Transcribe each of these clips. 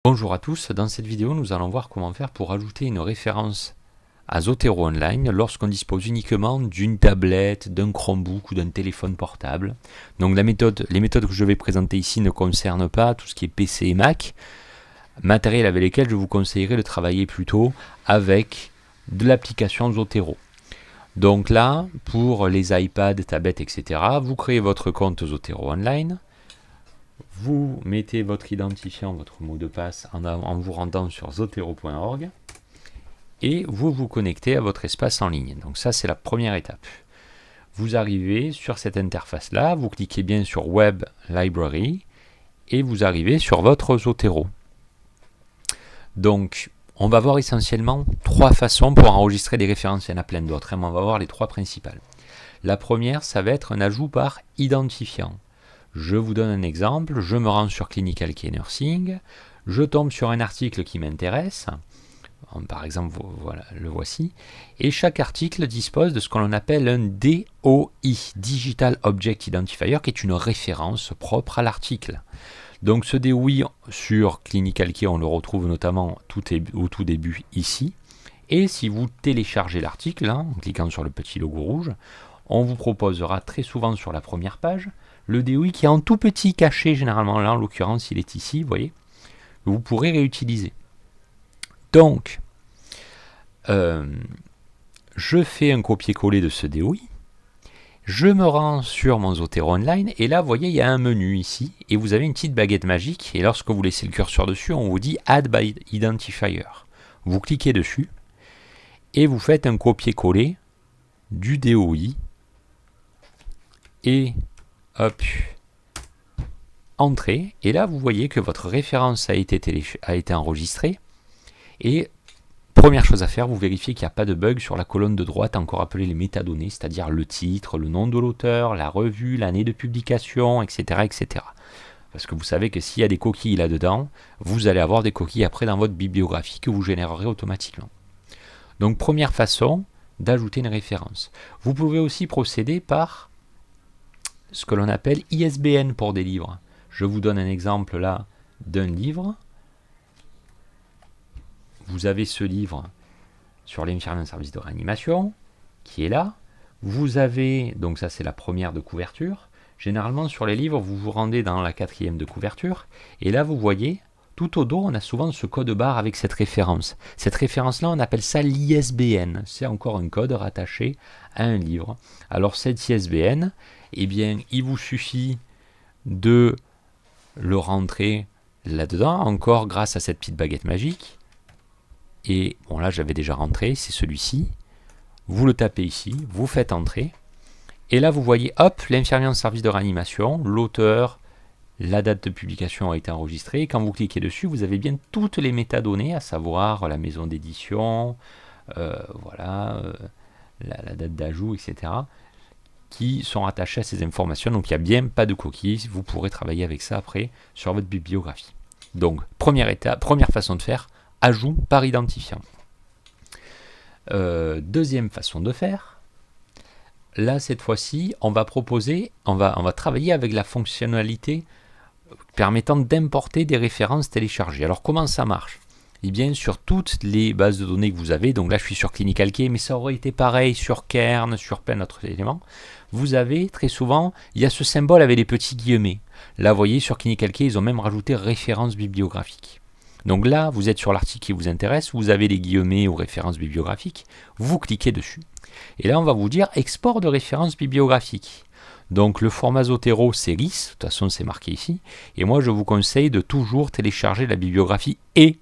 Bonjour à tous, dans cette vidéo nous allons voir comment faire pour ajouter une référence à Zotero Online lorsqu'on dispose uniquement d'une tablette, d'un Chromebook ou d'un téléphone portable. Donc les méthodes que je vais présenter ici ne concernent pas tout ce qui est PC et Mac, matériel avec lesquels je vous conseillerais de travailler plutôt avec de l'application Zotero. Donc là, pour les iPads, tablettes, etc., vous créez votre compte Zotero Online. Vous mettez votre identifiant, votre mot de passe en vous rendant sur zotero.org et vous vous connectez à votre espace en ligne. Donc ça, c'est la première étape. Vous arrivez sur cette interface-là, vous cliquez bien sur Web Library et vous arrivez sur votre Zotero. Donc, on va voir essentiellement trois façons pour enregistrer des références. Il y en a plein d'autres, mais on va voir les trois principales. La première, ça va être un ajout par identifiant. Je vous donne un exemple, je me rends sur Clinical Care Nursing, je tombe sur un article qui m'intéresse, par exemple, voilà, le voici, et chaque article dispose de ce que l'on appelle un DOI, Digital Object Identifier, qui est une référence propre à l'article. Donc ce DOI sur Clinical Care, on le retrouve notamment au tout début ici, et si vous téléchargez l'article, en cliquant sur le petit logo rouge, on vous proposera très souvent sur la première page le DOI qui est en tout petit caché, généralement là en l'occurrence il est ici, vous voyez, que vous pourrez réutiliser. Donc, je fais un copier-coller de ce DOI, je me rends sur mon Zotero Online, et là vous voyez il y a un menu ici, et vous avez une petite baguette magique, et lorsque vous laissez le curseur dessus, on vous dit Add by Identifier. Vous cliquez dessus, et vous faites un copier-coller du DOI, et hop, entrée, et là vous voyez que votre référence a été enregistrée, et première chose à faire, vous vérifiez qu'il n'y a pas de bug sur la colonne de droite, encore appelée les métadonnées, c'est-à-dire le titre, le nom de l'auteur, la revue, l'année de publication, etc., etc. Parce que vous savez que s'il y a des coquilles là-dedans, vous allez avoir des coquilles après dans votre bibliographie que vous générerez automatiquement. Donc première façon d'ajouter une référence. Vous pouvez aussi procéder par ce que l'on appelle ISBN pour des livres. Je vous donne un exemple là d'un livre. Vous avez ce livre sur l'infirmier en service de réanimation qui est là. Vous avez, donc ça c'est la première de couverture. Généralement sur les livres, vous vous rendez dans la quatrième de couverture et là vous voyez, tout au dos, on a souvent ce code barre avec cette référence. Cette référence-là, on appelle ça l'ISBN. C'est encore un code rattaché à un livre. Alors cet ISBN, eh bien, il vous suffit de le rentrer là-dedans, encore grâce à cette petite baguette magique. Et bon, là, j'avais déjà rentré, c'est celui-ci. Vous le tapez ici, vous faites entrer. Et là, vous voyez, hop, l'infirmier en service de réanimation, l'auteur, la date de publication a été enregistrée. Et quand vous cliquez dessus, vous avez bien toutes les métadonnées, à savoir la maison d'édition, voilà, la date d'ajout, etc., qui sont attachés à ces informations. Donc il n'y a bien pas de coquilles, vous pourrez travailler avec ça après sur votre bibliographie. Donc première étape, première façon de faire, ajout par identifiant. Deuxième façon de faire, là cette fois-ci on va travailler avec la fonctionnalité permettant d'importer des références téléchargées. Alors comment ça marche? Eh bien sur toutes les bases de données que vous avez, donc là je suis sur Clinical Care, mais ça aurait été pareil sur Kern, sur plein d'autres éléments, vous avez très souvent, il y a ce symbole avec les petits guillemets. Là vous voyez sur Clinical Care, ils ont même rajouté référence bibliographique. Donc là vous êtes sur l'article qui vous intéresse, vous avez les guillemets ou références bibliographiques, vous cliquez dessus. Et là on va vous dire export de références bibliographiques. Donc le format Zotero c'est RIS, de toute façon c'est marqué ici, et moi je vous conseille de toujours télécharger la bibliographie et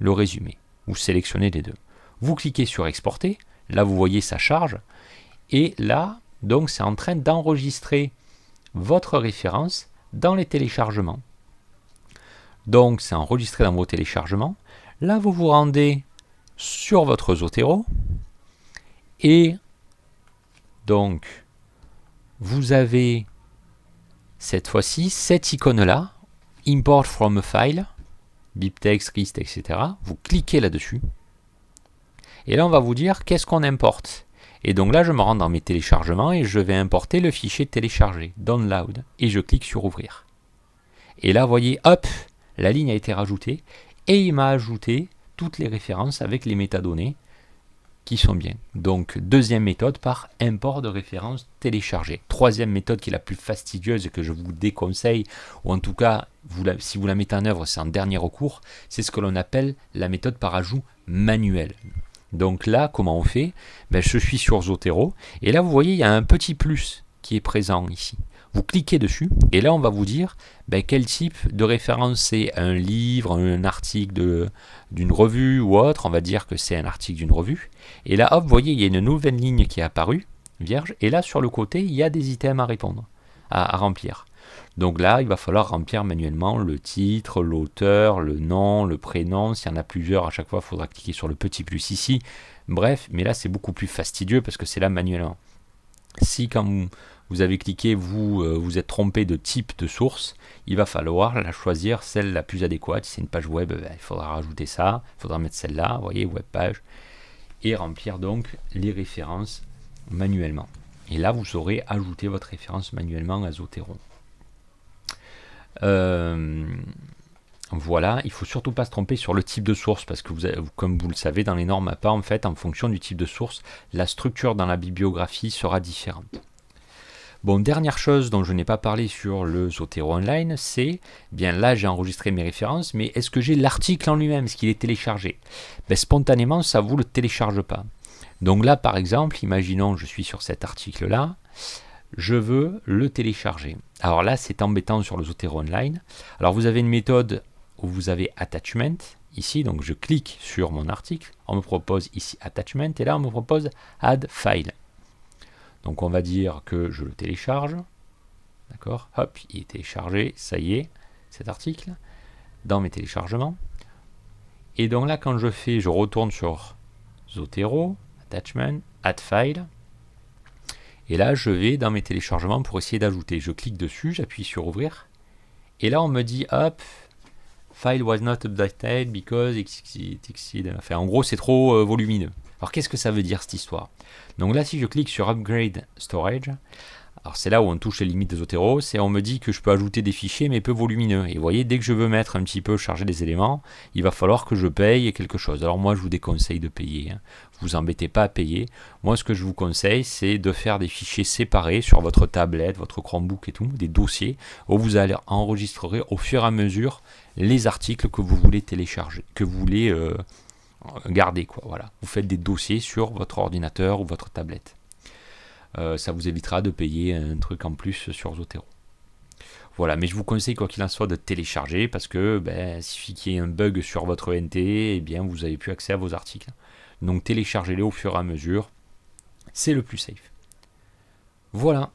le résumé. Vous sélectionnez les deux. Vous cliquez sur exporter, là vous voyez ça charge, et là donc c'est en train d'enregistrer votre référence dans les téléchargements. Donc c'est enregistré dans vos téléchargements. Là vous vous rendez sur votre Zotero, et donc vous avez cette fois-ci cette icône-là, Import from a file, BibTeX, RIS, etc. Vous cliquez là-dessus. Et là, on va vous dire qu'est-ce qu'on importe. Et donc là, je me rends dans mes téléchargements et je vais importer le fichier téléchargé, download. Et je clique sur ouvrir. Et là, vous voyez, hop, la ligne a été rajoutée. et il m'a ajouté toutes les références avec les métadonnées qui sont bien. Donc deuxième méthode par import de références téléchargées. Troisième méthode qui est la plus fastidieuse et que je vous déconseille, ou en tout cas si vous la mettez en œuvre, c'est en dernier recours, c'est ce que l'on appelle la méthode par ajout manuel. Donc là, comment on fait? Je suis sur Zotero et là vous voyez il y a un petit plus qui est présent ici. Vous cliquez dessus et là on va vous dire quel type de référence c'est, un livre, un article d'une revue ou autre. On va dire que c'est un article d'une revue. Et là hop, vous voyez il y a une nouvelle ligne qui est apparue, vierge, et là sur le côté il y a des items à répondre, à remplir. Donc là il va falloir remplir manuellement le titre, l'auteur, le nom, le prénom. S'il y en a plusieurs, à chaque fois il faudra cliquer sur le petit plus ici. Bref, mais là c'est beaucoup plus fastidieux parce que c'est là manuellement. Si quand vous avez cliqué, vous êtes trompé de type de source, il va falloir la choisir, celle la plus adéquate. Si c'est une page web, il faudra rajouter ça, il faudra mettre celle-là, vous voyez, web page, et remplir donc les références manuellement. Et là, vous saurez ajouter votre référence manuellement à Zotero. Voilà, il ne faut surtout pas se tromper sur le type de source parce que comme vous le savez, dans les normes APA, en fait, en fonction du type de source, la structure dans la bibliographie sera différente. Bon, dernière chose dont je n'ai pas parlé sur le Zotero Online, c'est, bien là j'ai enregistré mes références, mais est-ce que j'ai l'article en lui-même, est-ce qu'il est téléchargé? Spontanément, ça ne vous le télécharge pas. Donc là, par exemple, imaginons je suis sur cet article-là, je veux le télécharger. Alors là, c'est embêtant sur le Zotero Online. Alors vous avez une méthode où vous avez Attachment, ici, donc je clique sur mon article, on me propose ici Attachment, et là on me propose Add File. Donc on va dire que je le télécharge, d'accord, hop, il est téléchargé, ça y est, cet article, dans mes téléchargements. Et donc là, quand je retourne sur Zotero, Attachment, Add File, et là je vais dans mes téléchargements pour essayer d'ajouter. Je clique dessus, j'appuie sur Ouvrir, et là on me dit, hop, File was not updated because it exceed. Enfin, en gros, c'est trop volumineux. Alors, qu'est-ce que ça veut dire cette histoire? Donc là, si je clique sur Upgrade Storage, alors c'est là où on touche les limites de Zotero, c'est on me dit que je peux ajouter des fichiers mais peu volumineux. Et vous voyez, dès que je veux mettre un petit peu, charger des éléments, il va falloir que je paye quelque chose. Alors moi, je vous déconseille de payer. Vous embêtez pas à payer. Moi, ce que je vous conseille, c'est de faire des fichiers séparés sur votre tablette, votre Chromebook et tout, des dossiers où vous allez enregistrer au fur et à mesure les articles que vous voulez télécharger, que vous voulez garder, quoi. Voilà. Vous faites des dossiers sur votre ordinateur ou votre tablette. Ça vous évitera de payer un truc en plus sur Zotero. Voilà, mais je vous conseille quoi qu'il en soit de télécharger parce que il suffit qu'il y ait un bug sur votre NT, et bien vous n'avez plus accès à vos articles. Donc téléchargez-les au fur et à mesure, c'est le plus safe. Voilà.